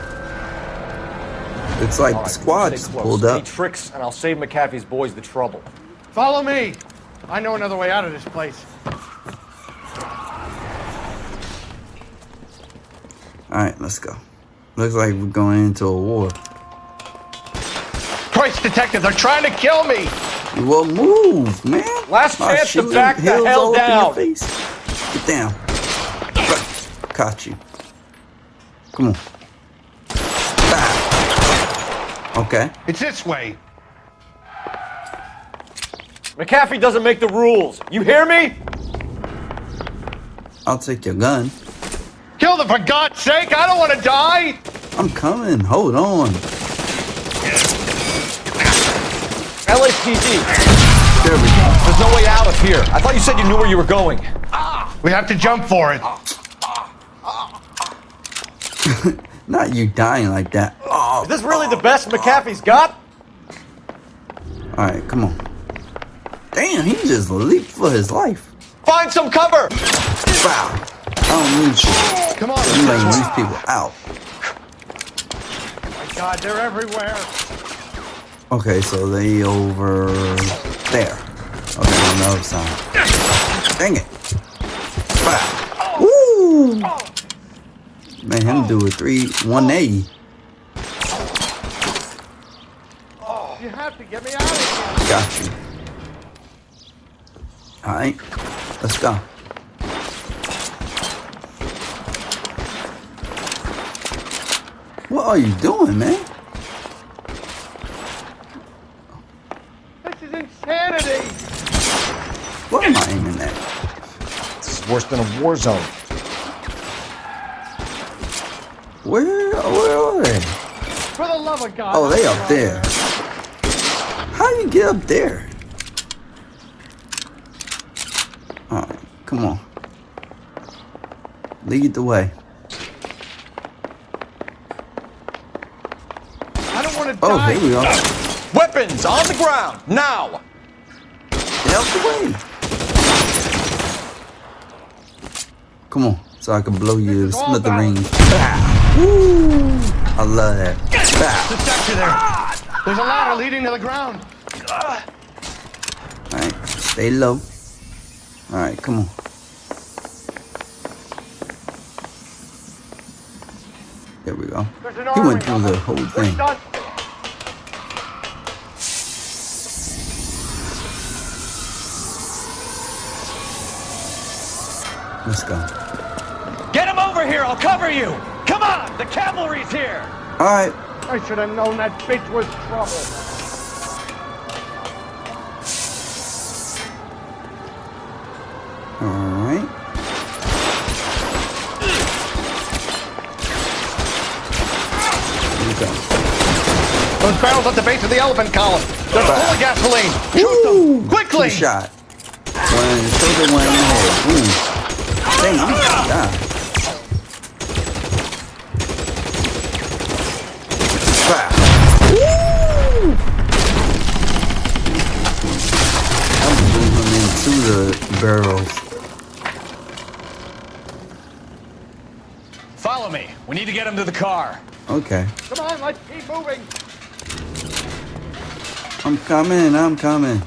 Looks like the squad just pulled Any up. tricks, and I'll save McAfee's boys the trouble. Follow me. I know another way out of this place. Alright, let's go. Looks like we're going into a war. Christ, detective, they're trying to kill me. Well, move, man. Last I'll chance to shoot back the hills hell all up in down. your face. Get down. Caught you. Come on. Ah. Okay. It's this way. McAfee doesn't make the rules. You hear me? I'll take your gun. Kill them for God's sake. I don't want to die. I'm coming. Hold on. LAPD. There we go. There's no way out of here. I thought you said you knew where you were going. We have to jump for it. Not you dying like that. Oh. Is this really the best McAfee's got? Alright, come on. Damn, he just leaped for his life. Find some cover! Wow. I don't need you. Come on, I'm letting these people out. Oh my God, they're everywhere. Okay, so they over there. Okay, on the other side. Dang it. Wow. Woo! Man, him do a 180. You have to get me out of here. Got you. Alright, let's go. What are you doing, man? This is insanity. What am I aiming at? This is worse than a war zone. Where are they? For the love of God. Oh, they up there. How you get up there? Alright, come on. Lead the way. I don't want to Oh, die. here we are. Weapons on the ground, now! Get out the way. Come on, so I can blow you to smithereens. Woo! I love that. Detector there. There's a ladder leading to the ground. Alright, stay low. Alright, come on. There we go. He went through the whole thing. Let's go. Get him over here! I'll cover you! Come on! The cavalry's here! Alright. I should have known that bitch was trouble. Alright. Here we go. Those barrels at the base of the elephant column. They're full of gasoline. Shoot them quickly. Two shot. One in the shoulder, one in the head. Boom. Dang, I'm gonna die. I'm moving into the barrels. Follow me. We need to get him to the car. Okay. Come on, let's keep moving. I'm coming, I'm coming.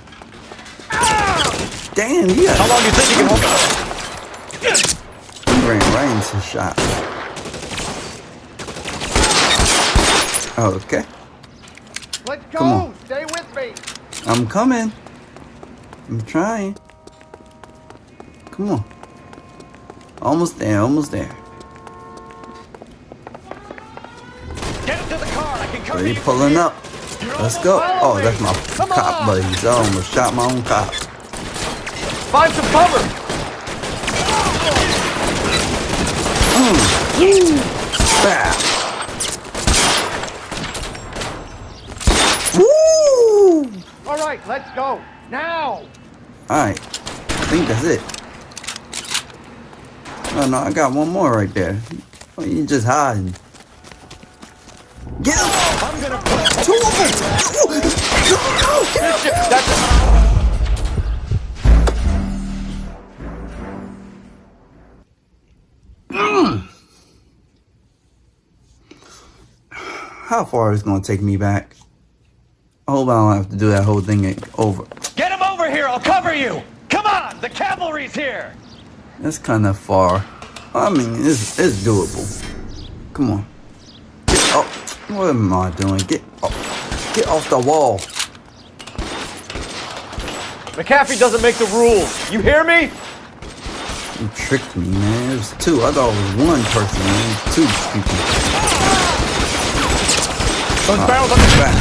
Damn, yeah. How long do you think you can hold on? He ran right into the shot. Okay. Let's go. Come on. Stay with me. I'm coming. I'm trying. Come on. Almost there, almost there. Get him to the car. I can Are you pulling up? Let's go. Oh, that's my cop buddies. I almost shot my own cop. Find some cover. Bow. Woo! All right, let's go now. Alright. I think that's it. Oh no, I got one more right there. Oh, you just hiding. Get him! I'm gonna put Two of them! How far is it gonna take me back? I hope I don't have to do that whole thing over. Get him over here! I'll cover you! Come on! The cavalry's here! That's kind of far. I mean, it's doable. Come on. Get up. What am I doing? Get off the wall. McAfee doesn't make the rules. You hear me? You tricked me, man. It was two. I thought it was one person, man. Two people. Those barrels on the back.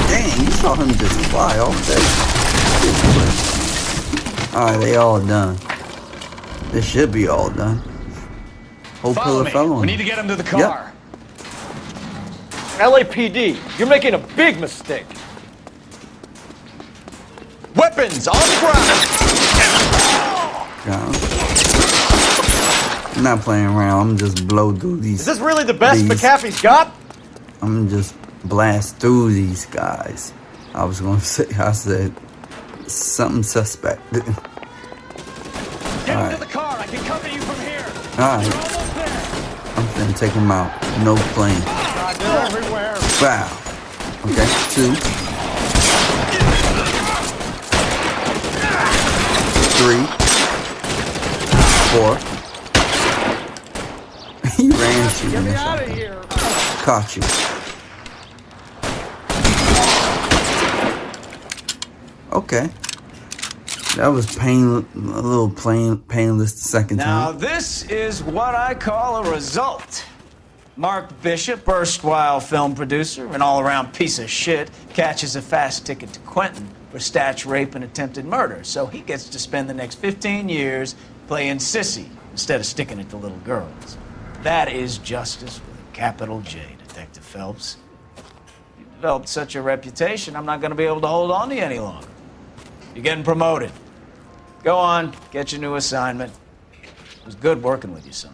Dang, you saw him just fly off there. Alright, they all done. This should be all done. Whole Follow pillar me. fell on. We need to get him to the car. Yep. LAPD, you're making a big mistake. Weapons on the ground. I'm not playing around. I'm just blow through these. Is this really the best these. McAfee's got? I'm just blast through these guys. I was gonna say, I said something suspect. Get into the car. I can cover you from here. Alright. I'm finna take him out. No plane. They're everywhere. Wow. Okay, 2. 3. 4. He ran shooting. Get me out of here. Caught you. Okay. That was a little painless the second Now, time. this is what I call a result. Mark Bishop, erstwhile film producer, an all-around piece of shit, catches a fast ticket to Quentin for statch rape and attempted murder. So he gets to spend the next 15 years playing sissy instead of sticking it to little girls. That is justice with a capital J, Detective Phelps. You've developed such a reputation, I'm not going to be able to hold on to you any longer. You're getting promoted. Go on, get your new assignment. It was good working with you, son.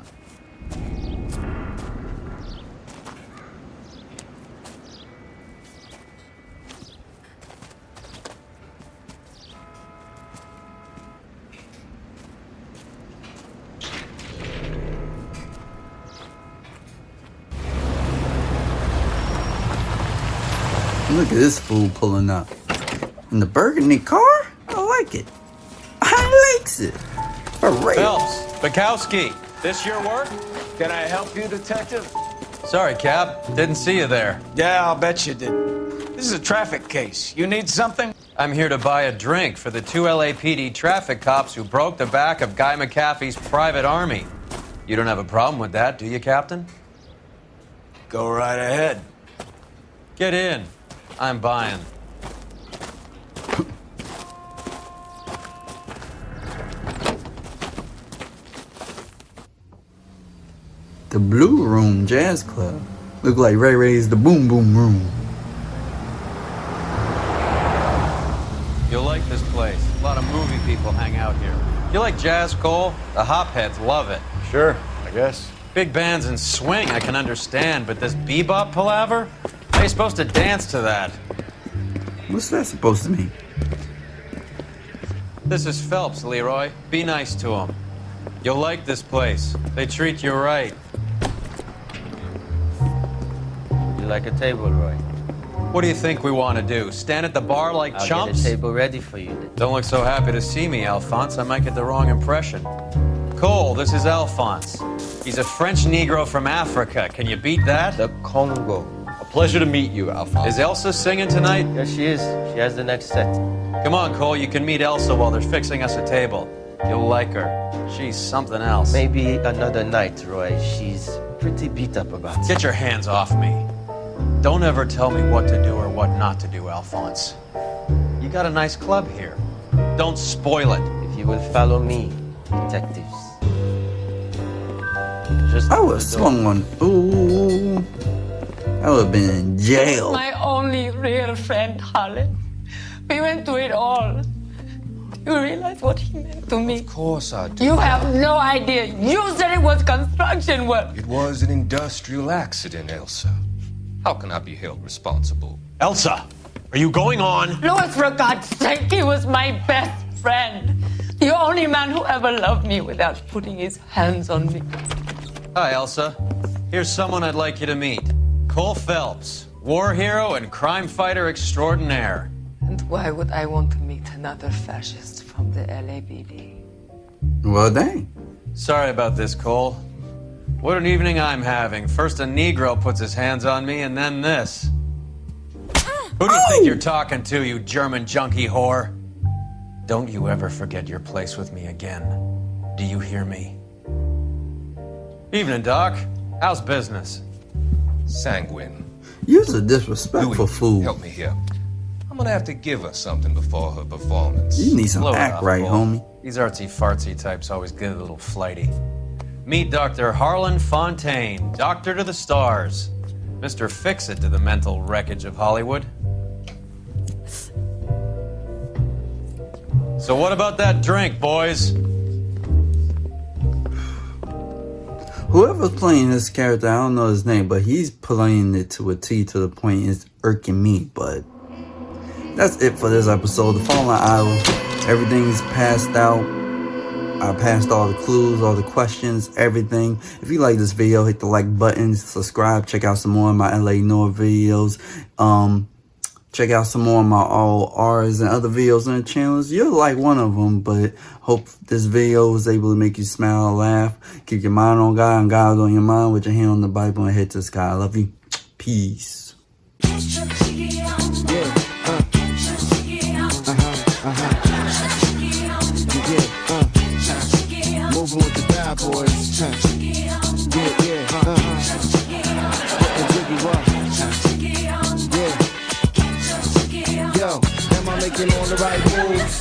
Look at this fool pulling up. In the burgundy car? I like it. I likes it. For real. Phelps, Bukowski, this your work? Can I help you, Detective? Sorry, Cap. Didn't see you there. Yeah, I'll bet you did. This is a traffic case. You need something? I'm here to buy a drink for the 2 LAPD traffic cops who broke the back of Guy McAfee's private army. You don't have a problem with that, do you, Captain? Go right ahead. Get in. I'm buying. The Blue Room Jazz Club. Look like Ray Ray's The Boom Boom Room. You'll like this place. A lot of movie people hang out here. You like jazz, Cole? The hopheads love it. Sure, I guess. Big bands and swing I can understand, but this bebop palaver? How you supposed to dance to that? What's that supposed to mean? This is Phelps, Leroy. Be nice to him. You'll like this place. They treat you right. You like a table, Roy? What do you think we want to do? Stand at the bar like I'll chumps? get a table ready for you. Don't look so happy to see me, Alphonse. I might get the wrong impression. Cole, this is Alphonse. He's a French Negro from Africa. Can you beat that? The Congo. A pleasure to meet you, Alphonse. Is Elsa singing tonight? Yes, she is. She has the next set. Come on, Cole. You can meet Elsa while they're fixing us a table. You'll like her. She's something else. Maybe another night, Roy. She's pretty beat up about it. Get your hands off me. Don't ever tell me what to do or what not to do, Alphonse. You got a nice club here. Don't spoil it. If you will follow me, detectives. Just I would have swung one. Ooh. I would have been in jail. My only real friend, Harlan. We went through it all. You realize what he meant to me? Of course I do. You have no idea. You said it was construction work. It was an industrial accident, Elsa. How can I be held responsible? Elsa, are you going on? Louis, for God's sake, he was my best friend. The only man who ever loved me without putting his hands on me. Hi, Elsa. Here's someone I'd like you to meet. Cole Phelps, war hero and crime fighter extraordinaire. And why would I want to meet another fascist from the LAPD? Well, dang. Sorry about this, Cole. What an evening I'm having. First a Negro puts his hands on me, and then this. Who do you think you're talking to, you German junkie whore? Don't you ever forget your place with me again. Do you hear me? Evening, Doc. How's business? Sanguine. You're a disrespectful fool. Help me here. I'm gonna have to give her something before her performance. You need some Slow it act off, right, Cole. homie. These artsy-fartsy types always get a little flighty. Meet Dr. Harlan Fontaine, doctor to the stars. Mr. Fix-It to the mental wreckage of Hollywood. So what about that drink, boys? Whoever's playing this character, I don't know his name, but he's playing it to a T to the point it's irking me. But that's it for this episode. The Fallen Idol. Everything's passed out. I passed all the clues, all the questions, everything. If you like this video, hit the like button, subscribe, check out some more of my LA Noire videos. Check out some more of my all R's and other videos on the channels. You'll like one of them, but hope this video was able to make you smile or laugh. Keep your mind on God and God on your mind with your hand on the Bible and head to the sky. I love you. Peace. Moving with the bad boys. Yo, am I making all the right moves?